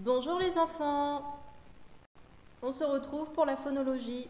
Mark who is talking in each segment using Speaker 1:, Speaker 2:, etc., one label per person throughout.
Speaker 1: Bonjour les enfants, on se retrouve pour la phonologie.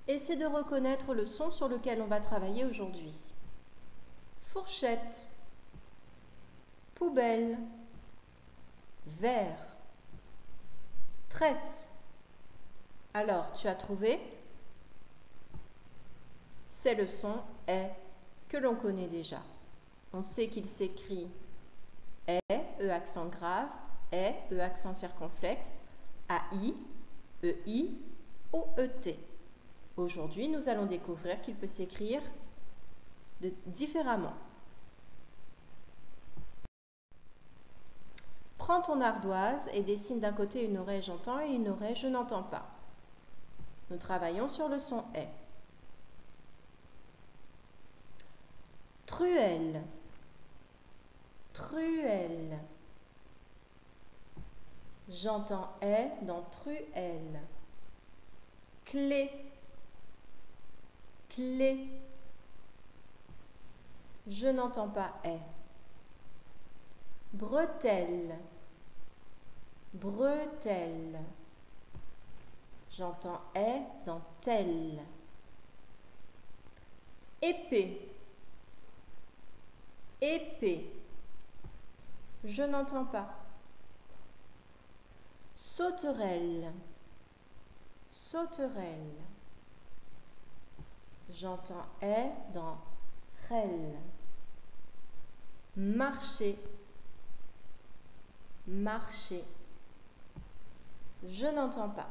Speaker 1: Essayez de reconnaître le son sur lequel on va travailler aujourd'hui. Fourchette, poubelle, verre, tresse. Alors, tu as trouvé? C'est le son « est » que l'on connaît déjà. On sait qu'il s'écrit est, E accent grave, est, E accent circonflexe, AI, EI ou ET. Aujourd'hui, nous allons découvrir qu'il peut s'écrire différemment. Prends ton ardoise et dessine d'un côté une oreille j'entends et une oreille je n'entends pas. Nous travaillons sur le son est. Truelle, truelle. J'entends est dans truelle. Clé, clé. Je n'entends pas est. Bretelle, bretelle. J'entends est dans telle. Épée, épée. Je n'entends pas. Sauterelle, sauterelle. J'entends est dans rel. Marcher, marcher. Je n'entends pas.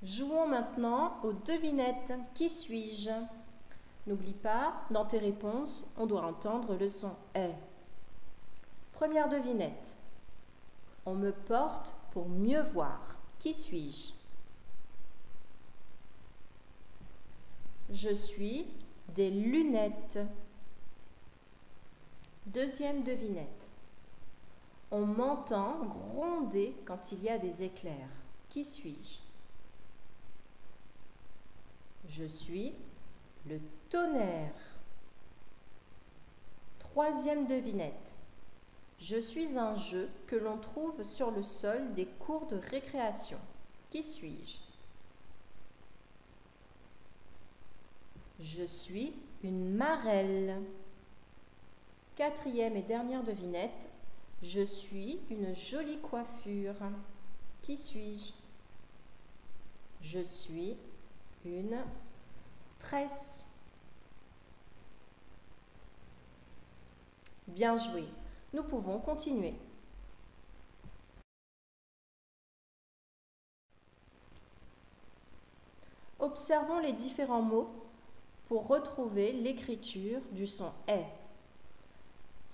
Speaker 1: Jouons maintenant aux devinettes. Qui suis-je? N'oublie pas, dans tes réponses, on doit entendre le son est. Première devinette. On me porte pour mieux voir. Qui suis-je? Je suis des lunettes. Deuxième devinette. On m'entend gronder quand il y a des éclairs. Qui suis-je? Je suis le tonnerre. Troisième devinette. Je suis un jeu que l'on trouve sur le sol des cours de récréation. Qui suis-je? Je suis une marelle. Quatrième et dernière devinette. Je suis une jolie coiffure. Qui suis-je? Je suis une tresse. Bien joué. Nous pouvons continuer. Observons les différents mots pour retrouver l'écriture du son est.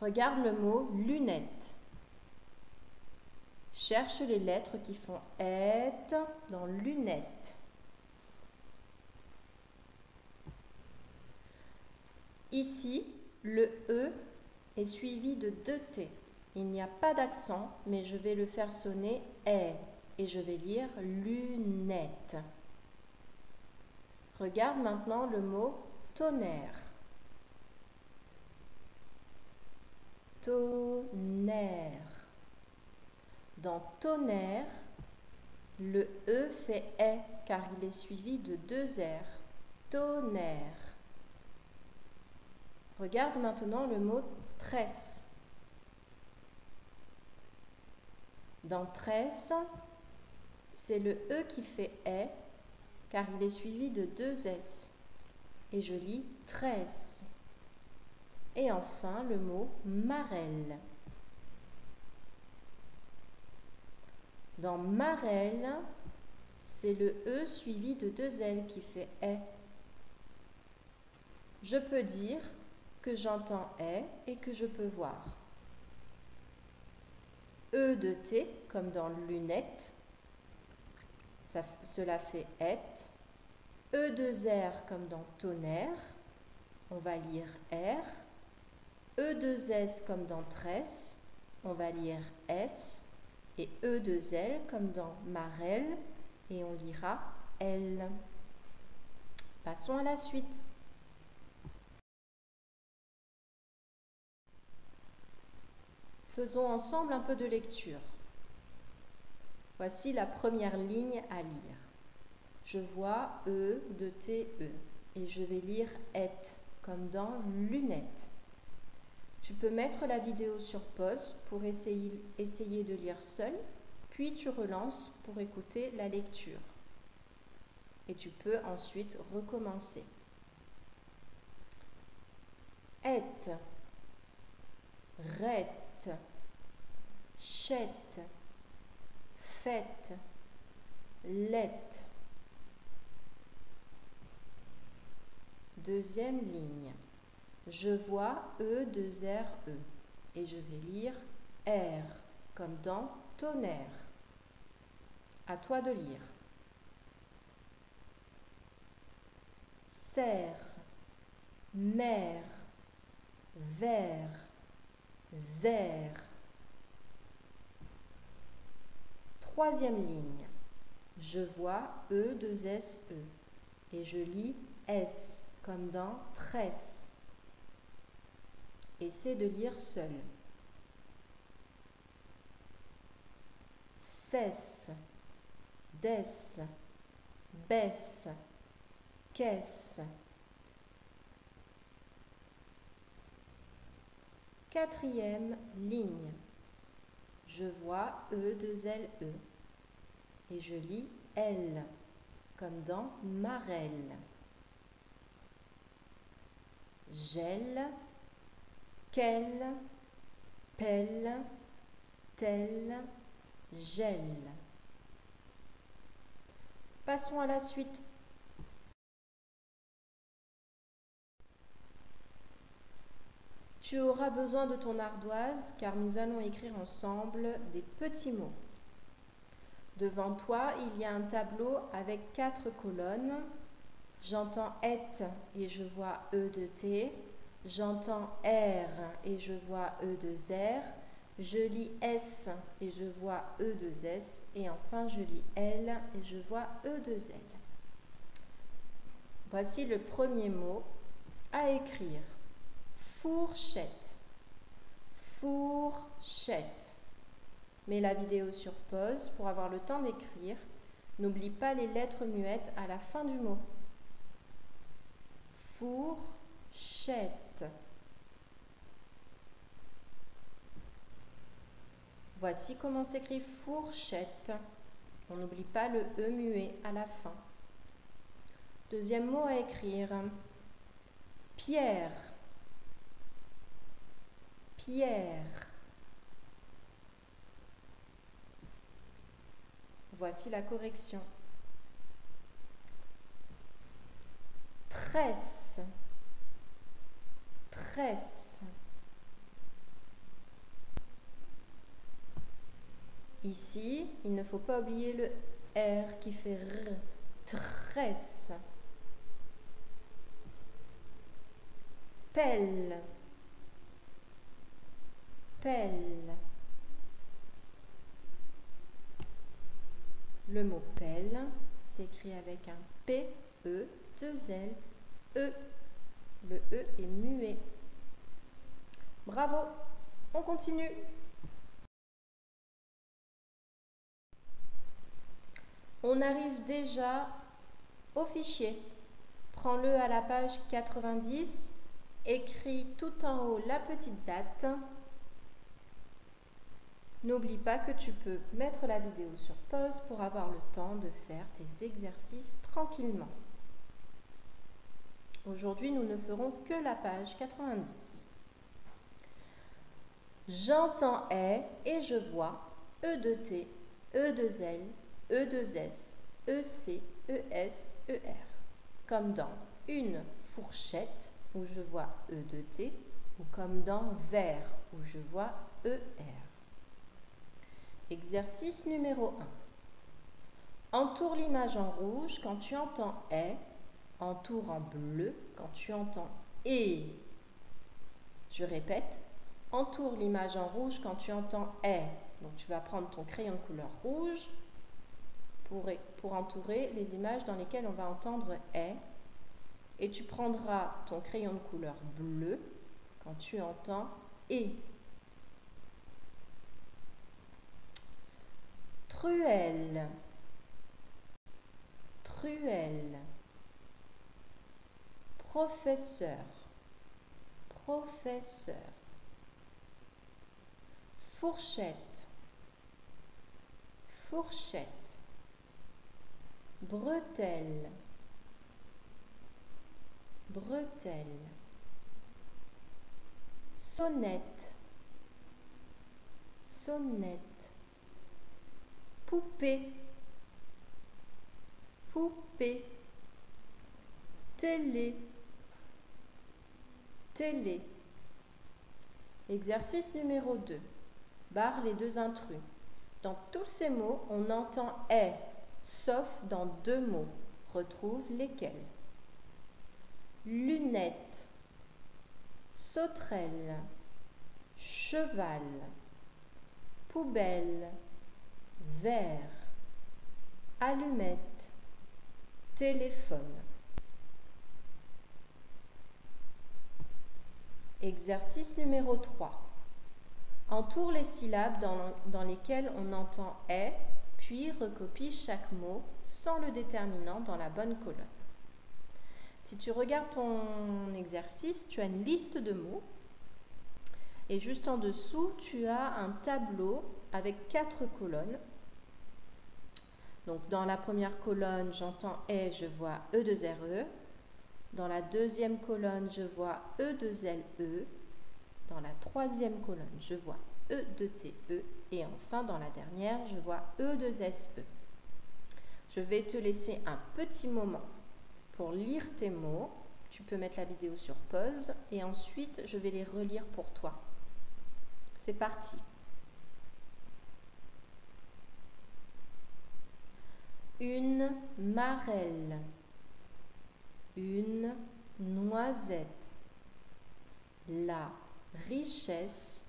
Speaker 1: Regarde le mot lunette. Cherche les lettres qui font être dans lunette. Ici, le E est suivi de deux T. Il n'y a pas d'accent, mais je vais le faire sonner est et je vais lire lunette. Regarde maintenant le mot tonnerre. Tonnerre. Dans tonnerre, le E fait est car il est suivi de deux R. Tonnerre. Regarde maintenant le mot tresse. Dans tresse, c'est le E qui fait est car il est suivi de deux S. Et je lis tresse. Et enfin le mot marelle. Dans marelle, c'est le E suivi de deux L qui fait est. Je peux dire que j'entends est et que je peux voir. E de T, comme dans lunette, cela fait est. E de R, comme dans tonnerre, on va lire R. E de S, comme dans tresse, on va lire S. Et E de L, comme dans marelle, et on lira L. Passons à la suite. Faisons ensemble un peu de lecture. Voici la première ligne à lire. Je vois E de T, E. Et je vais lire et, comme dans lunettes. Tu peux mettre la vidéo sur pause pour essayer de lire seul, puis tu relances pour écouter la lecture. Et tu peux ensuite recommencer. Et, rette, chette, fête, lette. Deuxième ligne. Je vois E de R, E. Et je vais lire R, comme dans tonnerre. À toi de lire. Serre, mère, verre, zère. Troisième ligne. Je vois E de S, E. Et je lis S, comme dans tresse. Essaie de lire seul. Cesse, desse, baisse, caisse. Quatrième ligne. Je vois E de L, E. Et je lis L, comme dans marelle. Gel, quelle, pelle, telle, gel. Passons à la suite. Tu auras besoin de ton ardoise car nous allons écrire ensemble des petits mots. Devant toi, il y a un tableau avec 4 colonnes. J'entends et et je vois E de T. J'entends R et je vois E de R. Je lis S et je vois E de S. Et enfin, je lis L et je vois E de L. Voici le premier mot à écrire. Fourchette. Fourchette. Mets la vidéo sur pause pour avoir le temps d'écrire. N'oublie pas les lettres muettes à la fin du mot. Fourchette. Voici comment s'écrit fourchette. On n'oublie pas le E muet à la fin. Deuxième mot à écrire. Pierre. Pierre. Voici la correction. Tresse. Tresse. Ici, il ne faut pas oublier le R qui fait R. Tresse. Pelle. Pelle. Le mot pelle s'écrit avec un P, E, 2 L, E. Le E est muet. Bravo, on continue. On arrive déjà au fichier. Prends-le à la page 90, écris tout en haut la petite date. N'oublie pas que tu peux mettre la vidéo sur pause pour avoir le temps de faire tes exercices tranquillement. Aujourd'hui, nous ne ferons que la page 90. J'entends et je vois E de T, E de L, E de S, EC, ES, ER. Comme dans une fourchette où je vois E de T ou comme dans verre où je vois ER. Exercice numéro 1. Entoure l'image en rouge quand tu entends est, entoure en bleu quand tu entends et. Je répète, entoure l'image en rouge quand tu entends est. Donc tu vas prendre ton crayon de couleur rouge pour entourer les images dans lesquelles on va entendre est. et tu prendras ton crayon de couleur bleue quand tu entends et. Truelle, truelle. Professeur, professeur. Fourchette, fourchette. Bretelle, bretelle. Sonnette, sonnette. Poupée, poupée. Télé, télé. Exercice numéro 2. Barre les deux intrus. Dans tous ces mots, on entend « est », sauf dans 2 mots. Retrouve lesquels. Lunettes, sauterelle, cheval, poubelle, verre, allumette, téléphone. Exercice numéro 3. Entoure les syllabes dans lesquelles on entend « est », puis recopie chaque mot sans le déterminant dans la bonne colonne. Si tu regardes ton exercice, tu as une liste de mots et juste en dessous, tu as un tableau avec 4 colonnes. Donc dans la première colonne, j'entends « est », je vois « e2re ». Dans la deuxième colonne, je vois E2LE. Dans la troisième colonne, je vois E2TE. Et enfin, dans la dernière, je vois E2SE. Je vais te laisser un petit moment pour lire tes mots. Tu peux mettre la vidéo sur pause et ensuite, je vais les relire pour toi. C'est parti. Une marelle. Une noisette, la richesse,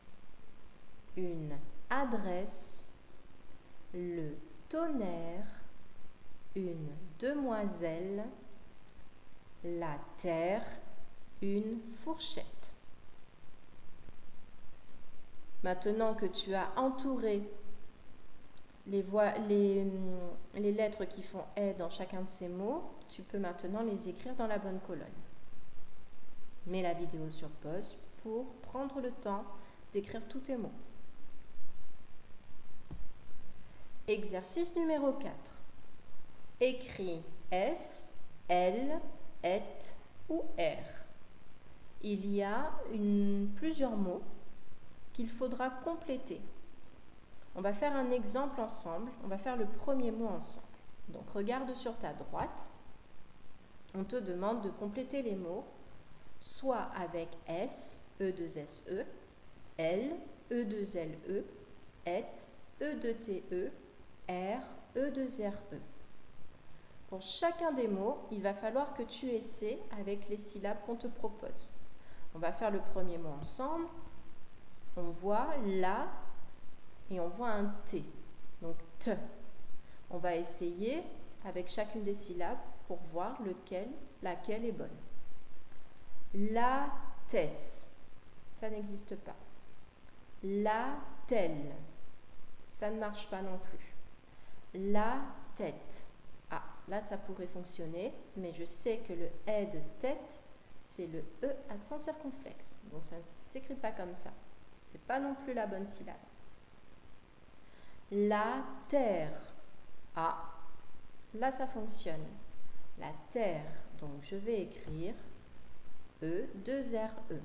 Speaker 1: une adresse, le tonnerre, une demoiselle, la terre, une fourchette. Maintenant que tu as entouré les lettres qui font « est » dans chacun de ces mots, tu peux maintenant les écrire dans la bonne colonne. Mets la vidéo sur pause pour prendre le temps d'écrire tous tes mots. Exercice numéro 4. Écris S, L, et ou R. Il y a plusieurs mots qu'il faudra compléter. On va faire un exemple ensemble. On va faire le premier mot ensemble. Donc, regarde sur ta droite. On te demande de compléter les mots soit avec S, E2SE, L, E2LE, et, E2TE, R, E2RE. Pour chacun des mots, il va falloir que tu essaies avec les syllabes qu'on te propose. On va faire le premier mot ensemble. On voit la et on voit un T. Donc T. On va essayer avec chacune des syllabes pour voir laquelle est bonne. La tesse, ça n'existe pas. La telle, ça ne marche pas non plus. La tête, ah, là ça pourrait fonctionner, mais je sais que le « est » de tête, c'est le « e » accent circonflexe. Donc ça ne s'écrit pas comme ça. Ce n'est pas non plus la bonne syllabe. La terre, ah, là ça fonctionne. La terre, donc je vais écrire E2RE.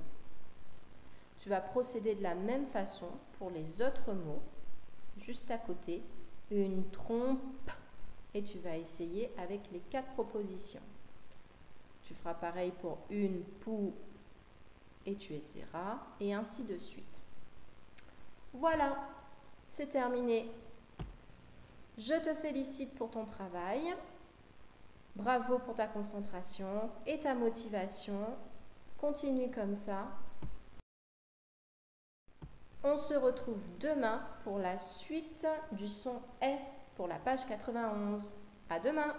Speaker 1: Tu vas procéder de la même façon pour les autres mots. Juste à côté, une trompe et tu vas essayer avec les 4 propositions. Tu feras pareil pour une poux et tu essaieras et ainsi de suite. Voilà, c'est terminé. Je te félicite pour ton travail. Bravo pour ta concentration et ta motivation. Continue comme ça. On se retrouve demain pour la suite du son « est » pour la page 91. À demain!